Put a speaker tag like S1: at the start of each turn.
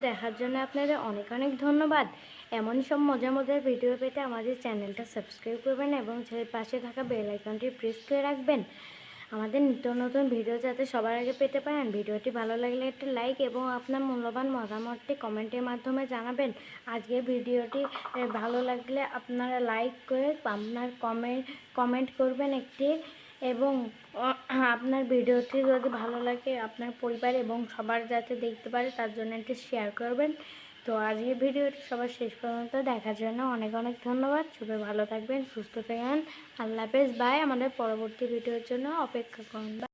S1: দেখার জন্য আপনাদের অনেক অনেক ধন্যবাদ। এমনই সব মজার মজার ভিডিও পেতে আমাদের চ্যানেলটা সাবস্ক্রাইব করবেন এবং পাশে থাকা বেল আইকনটি প্রেস করে রাখবেন আমাদের নিত্য নতুন ভিডিও যাতে সবার আগে পেতে পারেন। ভিডিওটি ভালো লাগলে একটা লাইক এবং আপনার মূল্যবান মতামতটি কমেন্টের মাধ্যমে জানাবেন। আজকের ভিডিওটি ভালো লাগলে আপনারা লাইক করে আপনার কমেন্ট করবেন একটি, এবং আপনার ভিডিওটি যদি ভালো লাগে আপনার পরিবার এবং সবার যাতে দেখতে পারে তার জন্য একটি শেয়ার করবেন। তো আজকের ভিডিওটি সবার শেষ পর্যন্ত দেখার জন্য অনেক অনেক ধন্যবাদ। সবাই ভালো থাকবেন, সুস্থ থাকবেন। আল্লাহ হাফেজ, বাই। আমাদের পরবর্তী ভিডিওর জন্য অপেক্ষা করুন।